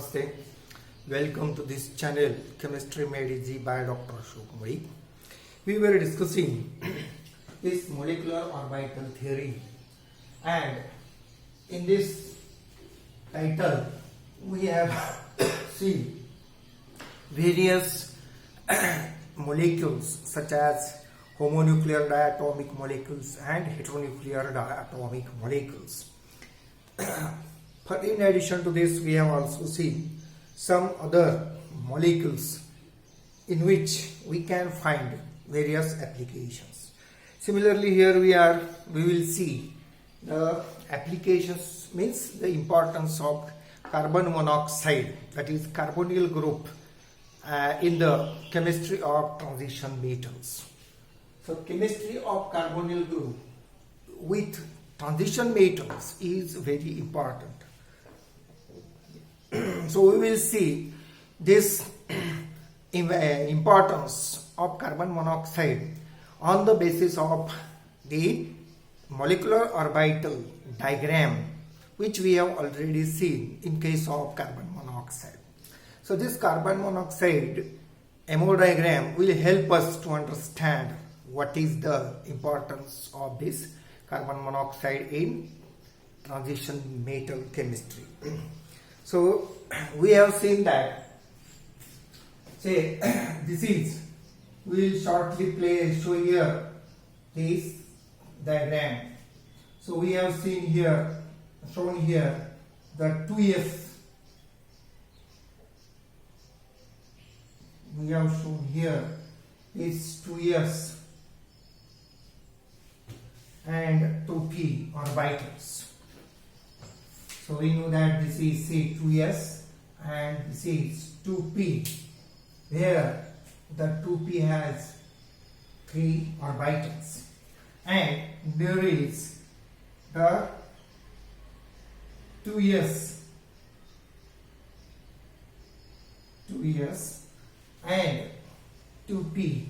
Namaste. Welcome to this channel Chemistry Made Easy by Dr. Ashok Mulik. We were discussing this molecular orbital theory, and in this title we have seen various molecules such as homonuclear diatomic molecules and heteronuclear diatomic molecules. But in addition to this, we have also seen some other molecules in which we can find various applications. Similarly, here we will see the applications, means the importance of carbon monoxide, that is carbonyl group, in the chemistry of transition metals. So chemistry of carbonyl group with transition metals is very important. So we will see this importance of carbon monoxide on the basis of the molecular orbital diagram, which we have already seen in case of carbon monoxide. So this carbon monoxide MO diagram will help us to understand what is the importance of this carbon monoxide in transition metal chemistry. So we have seen that, say, we will shortly show here this diagram. So we have shown here the 2s. We have shown here is 2s and 2p orbitals. So we know that this is say 2s and this is 2p, where the 2p has 3 orbitals, and there is the 2s and 2p.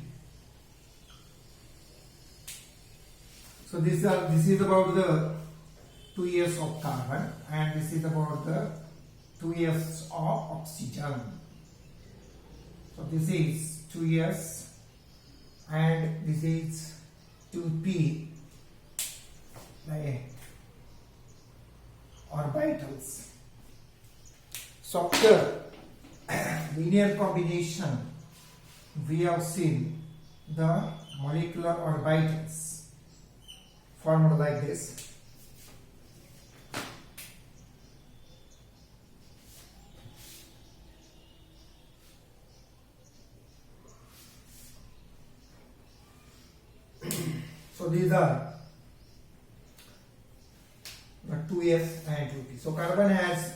So this is about the 2s of carbon, and this is about the 2s of oxygen. So this is 2s and this is 2p, the orbitals. So after linear combination, we have seen the molecular orbitals formed like this. So these are the 2s and 2p. So carbon has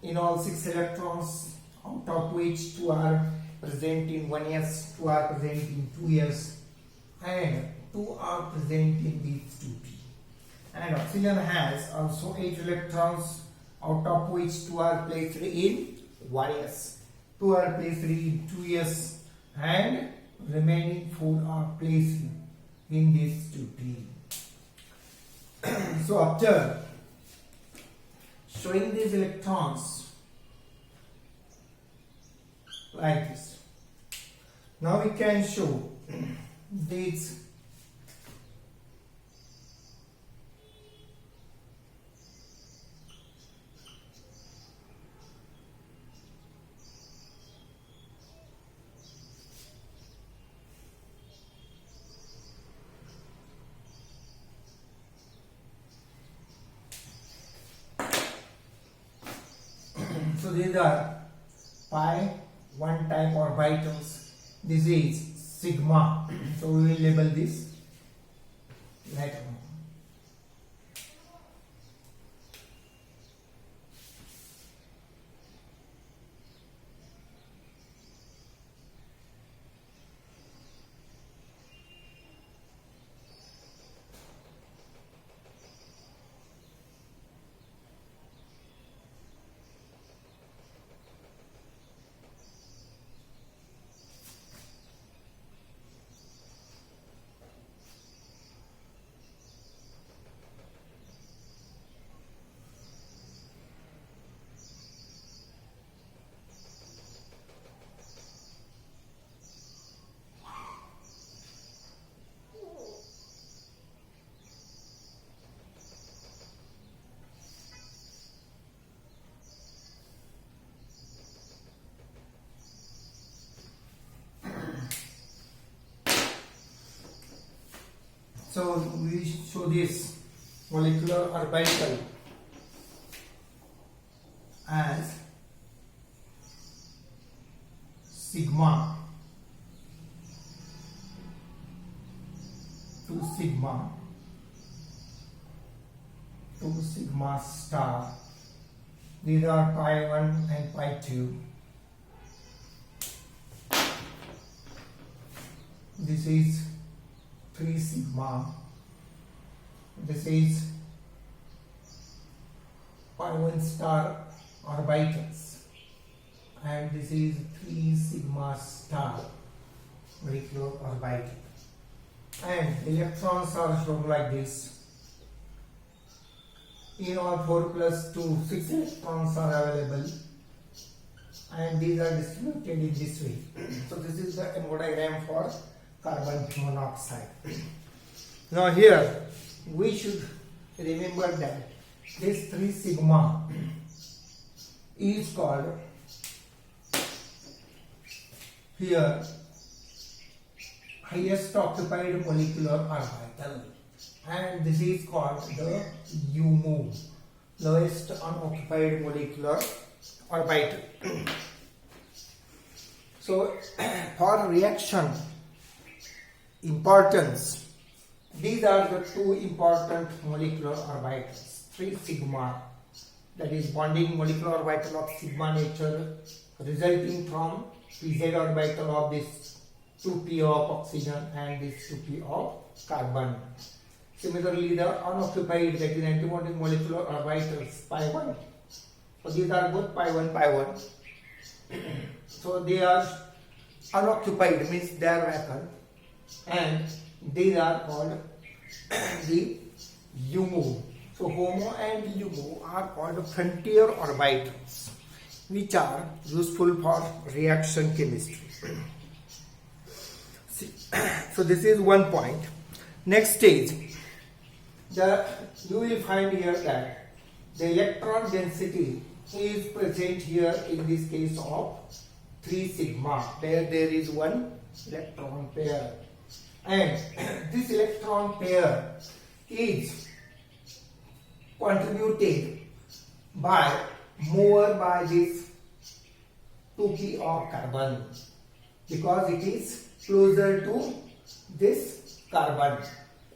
in all 6 electrons, out of which 2 are present in 1s, 2 are present in 2s, and 2 are present in these 2p. And oxygen has also 8 electrons, out of which 2 are placed in 1s, 2 are placed in 2s, and remaining 4 are placed in this 2p. So after showing these electrons like this, now we can show these so these are pi 1 type orbitals. This is sigma. So we will label this later on. So we show this molecular orbital as sigma to sigma star. These are pi 1 and pi 2. This is 3 sigma. This is pi 1 star orbitals, and this is 3 sigma star molecular orbital. And electrons are shown like this. In all 4 plus 2, 6 electrons are available, and these are distributed in this way. So this is the MO diagram for carbon monoxide. Now here we should remember that this 3 sigma is called here highest occupied molecular orbital, and this is called the UMO, lowest unoccupied molecular orbital. So for reaction importance, these are the 2 important molecular orbitals. 3 sigma, that is bonding molecular orbital of sigma nature, resulting from pz orbital of this 2p of oxygen and this 2p of carbon. Similarly, the unoccupied, that is antibonding molecular orbitals pi 1. So these are both pi 1, pi 1. So they are unoccupied, means they are vacant, and these are called the UMO. So HOMO and LUMO are called frontier orbitals, which are useful for reaction chemistry. So this is one point. Next stage, you will find here that the electron density is present here in this case of 3 sigma, where there is one electron pair, and this electron pair is contributed more by this 2p of carbon, because it is closer to this carbon.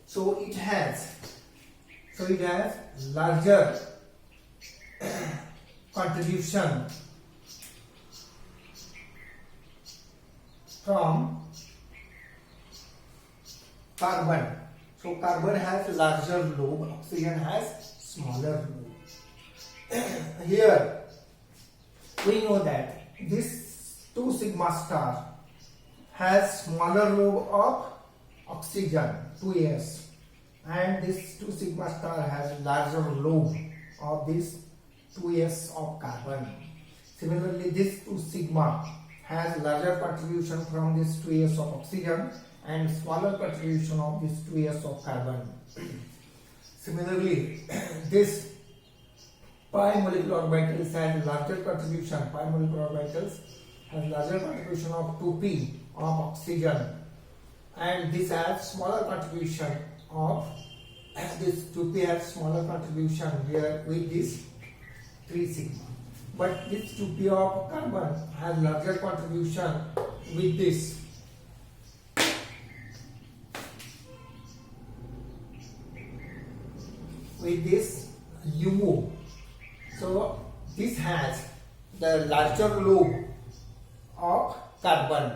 So it has larger contribution from carbon. So carbon has larger lobe, oxygen has smaller lobe. Here we know that this 2 sigma star has smaller lobe of oxygen, 2s, and this 2 sigma star has larger lobe of this 2s of carbon. Similarly, this 2 sigma has larger contribution from this 2s of oxygen and smaller contribution of this 2s of carbon. Similarly, this pi molecular orbitals has larger contribution, pi molecular orbitals has larger contribution of 2p of oxygen, and this has smaller contribution of this 2p has smaller contribution here with this 3 sigma. But this 2p of carbon has larger contribution with this UO. So this has the larger lobe of carbon,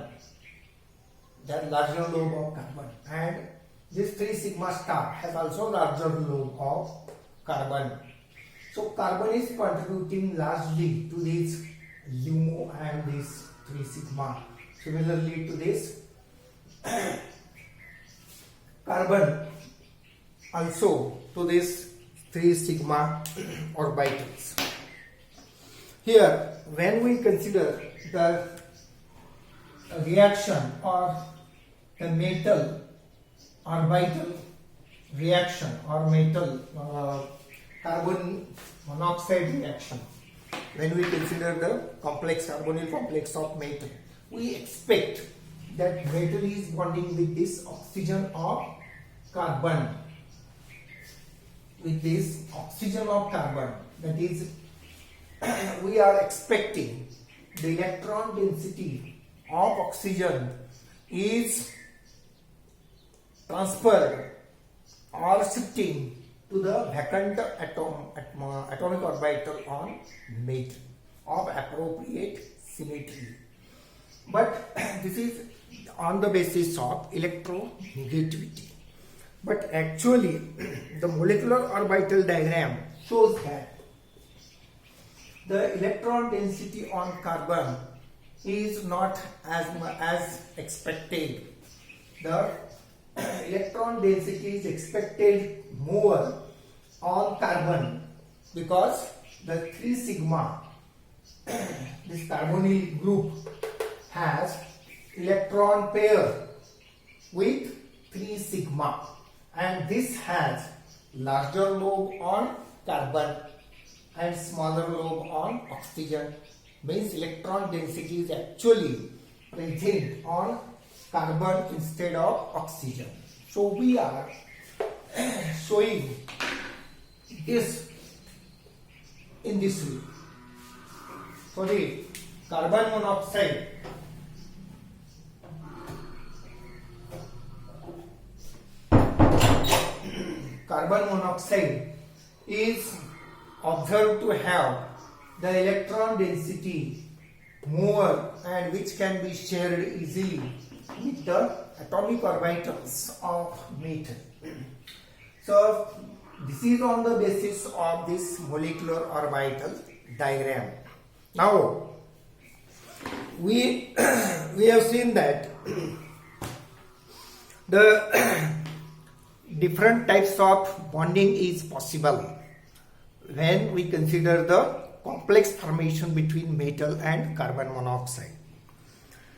and this 3 sigma star has also larger lobe of carbon. So carbon is contributing largely to this UMO and this 3 sigma. Similarly to this carbon also to this 3 sigma orbitals. Here when we consider the reaction or the metal orbital reaction or metal carbon monoxide reaction, when we consider the complex carbonyl complex of metal, we expect that metal is bonding with this oxygen of carbon with this oxygen of carbon, that is we are expecting the electron density of oxygen is transferred or shifting to the vacant atomic orbital on metal of appropriate symmetry. But this is on the basis of electronegativity. But actually the molecular orbital diagram shows that the electron density on carbon is not as expected. The electron density is expected more on carbon because the 3 sigma, this carbonyl group has electron pair with 3 sigma, and this has larger lobe on carbon and smaller lobe on oxygen. Means electron density is actually present on carbon instead of oxygen. So we are showing this in this way. So the carbon monoxide is observed to have the electron density more and which can be shared easily with the atomic orbitals of metal. So this is on the basis of this molecular orbital diagram. Now we have seen that the different types of bonding is possible when we consider the complex formation between metal and carbon monoxide.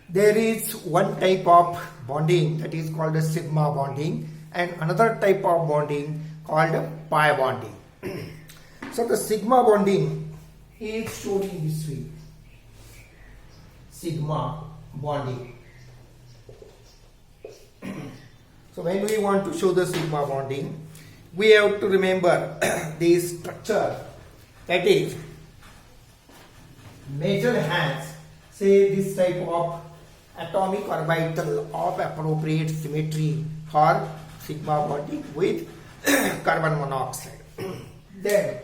There is one type of bonding that is called a sigma bonding and another type of bonding called pi bonding. So the sigma bonding is shown in this way. Sigma bonding. So when we want to show the sigma bonding, we have to remember the structure, that is metal has say this type of atomic orbital of appropriate symmetry for sigma bonding with carbon monoxide. Then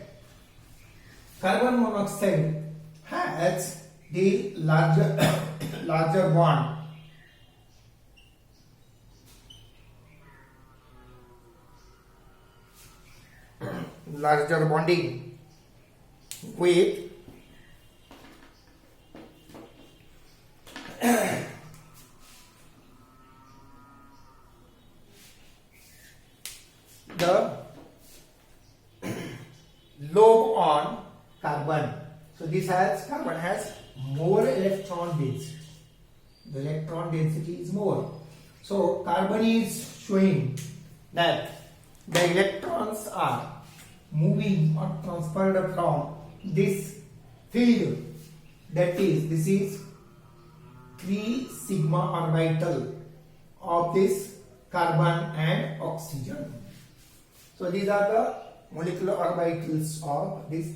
carbon monoxide has the larger bond larger bonding with the lobe on carbon. So this carbon has more electron density. The electron density is more. So carbon is showing that the electrons are moving or transferred from this field, that is this is 3 sigma orbital of this carbon and oxygen. So these are the molecular orbitals of this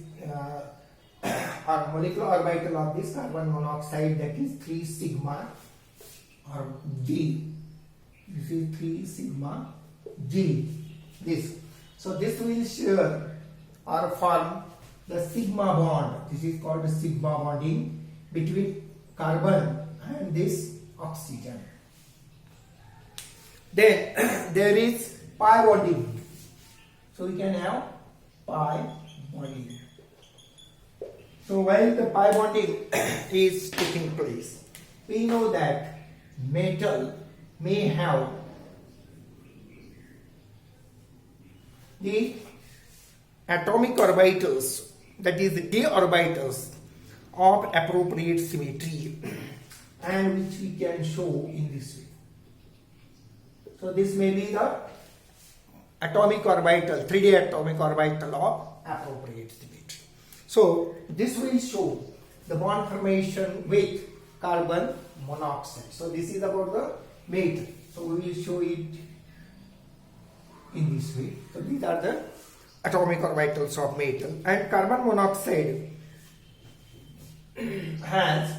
or molecular orbital of this carbon monoxide, that is 3 sigma or G. This is 3 sigma G. This. So this will share or form the sigma bond. This is called the sigma bonding between carbon and this oxygen. Then there is pi bonding. So we can have pi bonding. So while the pi bonding is taking place, we know that metal may have the atomic orbitals, that is the d orbitals of appropriate symmetry, and which we can show in this way. So this may be the atomic orbital, 3D atomic orbital of appropriate symmetry. So this will show the bond formation with carbon monoxide. So this is about the metal. So we will show it in this way. So these are the atomic orbitals of metal, and carbon monoxide has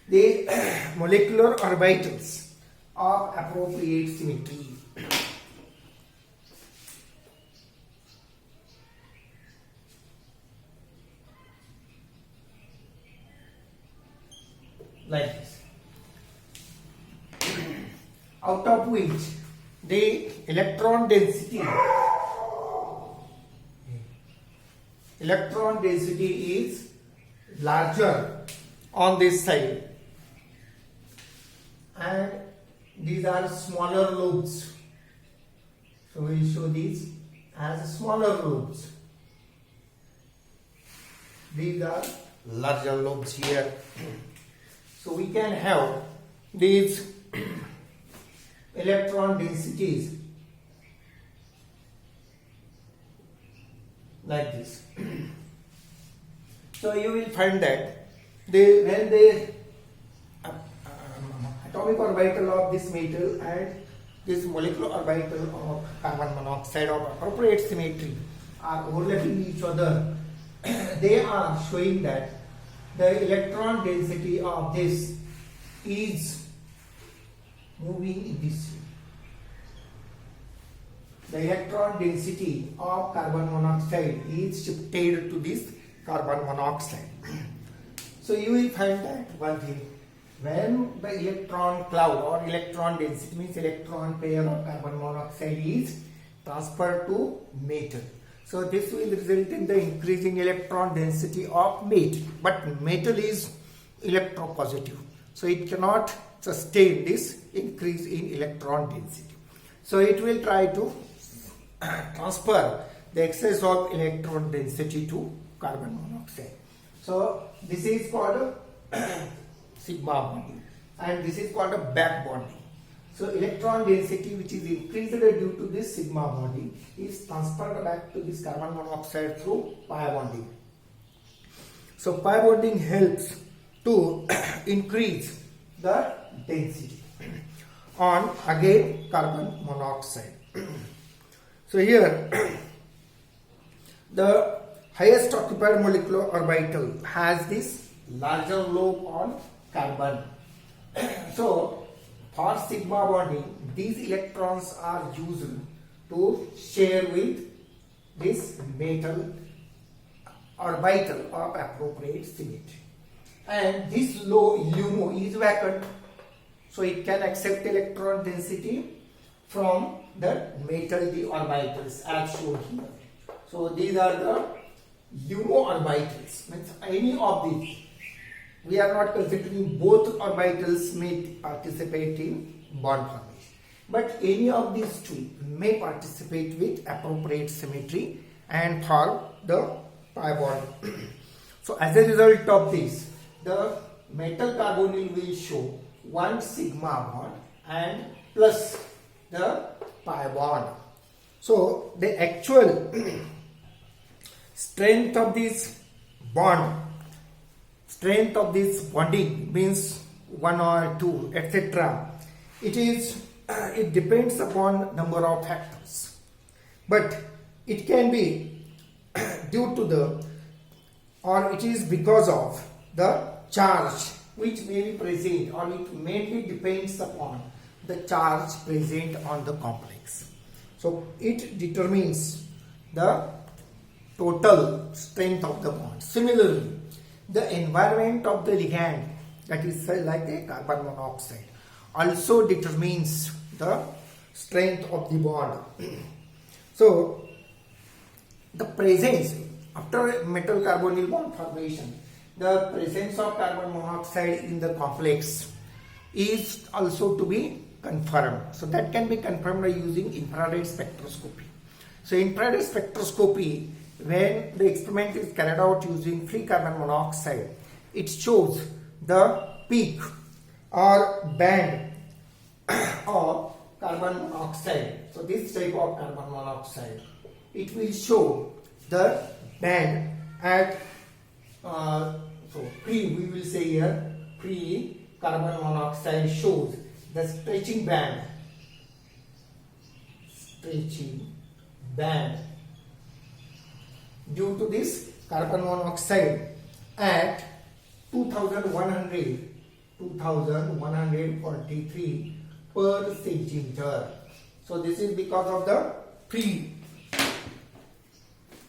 the molecular orbitals of appropriate symmetry. Like this, out of which the electron density is larger on this side, and these are smaller lobes. So we will show these as smaller lobes. These are larger lobes here. So we can have these electron densities like this. So you will find that when the atomic orbital of this metal and this molecular orbital of carbon monoxide of appropriate symmetry are overlapping each other, they are showing that the electron density of this is moving in this way. The electron density of carbon monoxide is shifted to this carbon monoxide. So you will find that one thing, when the electron cloud or electron density means electron pair of carbon monoxide is transferred to metal, so this will result in the increasing electron density of metal. But metal is electropositive, so it cannot sustain this increase in electron density. So it will try to transfer the excess of electron density to carbon monoxide. So this is called sigma bonding, and this is called a back bonding. So electron density which is increased due to this sigma bonding is transferred back to this carbon monoxide through pi bonding. So pi bonding helps to increase the density on again carbon monoxide. So here the highest occupied molecular orbital has this larger lobe on carbon. So for sigma bonding, these electrons are used to share with this metal orbital of appropriate symmetry. And this low LUMO is vacant, so it can accept electron density from the metal d orbitals as shown here. So these are the LUMO orbitals, means any of these. We are not considering both orbitals may participate in bond formation, but any of these two may participate with appropriate symmetry and form the pi bond. So as a result of this, the metal carbonyl will show one sigma bond and plus the pi bond. So the actual strength of this bonding means 1 or 2 etc. It depends upon number of factors, but it can be due to it is because of the charge which may be present, or it mainly depends upon the charge present on the complex. So it determines the total strength of the bond. Similarly, the environment of the ligand, that is like a carbon monoxide, also determines the strength of the bond. So the presence after metal carbonyl bond formation, the presence of carbon monoxide in the complex is also to be confirmed. So that can be confirmed by using infrared spectroscopy. So infrared spectroscopy, when the experiment is carried out using free carbon monoxide, it shows the peak or band of carbon monoxide. So this type of carbon monoxide, it will show the band at we will say here free carbon monoxide shows the stretching band stretching band. Due to this, carbon monoxide at 2143 per centimeter. So this is because of the free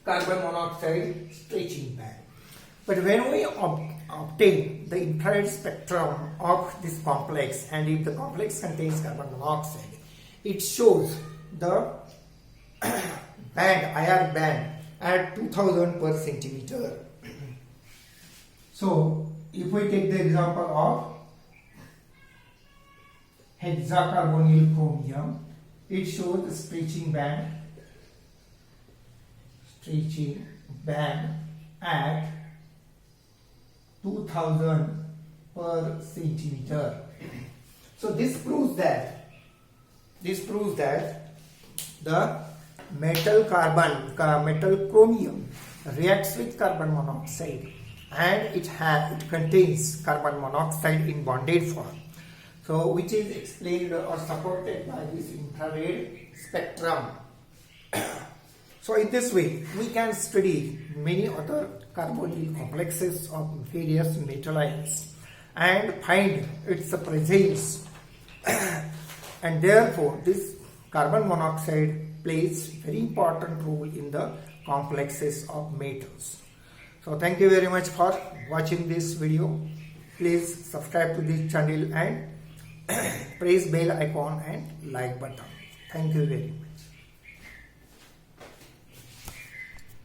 carbon monoxide stretching band. But when we obtain the infrared spectrum of this complex, and if the complex contains carbon monoxide, it shows the band, IR band at 2000 per centimeter. So if we take the example of hexacarbonyl chromium, it shows the stretching band at 2000 per centimeter. So this proves that the metal chromium reacts with carbon monoxide, and it contains carbon monoxide in bonded form, so which is explained or supported by this infrared spectrum. So in this way, we can study many other carbonyl complexes of various metal ions and find its presence and therefore this carbon monoxide plays very important role in the complexes of metals. So thank you very much for watching this video. Please subscribe to this channel and press bell icon and like button. Thank you very much.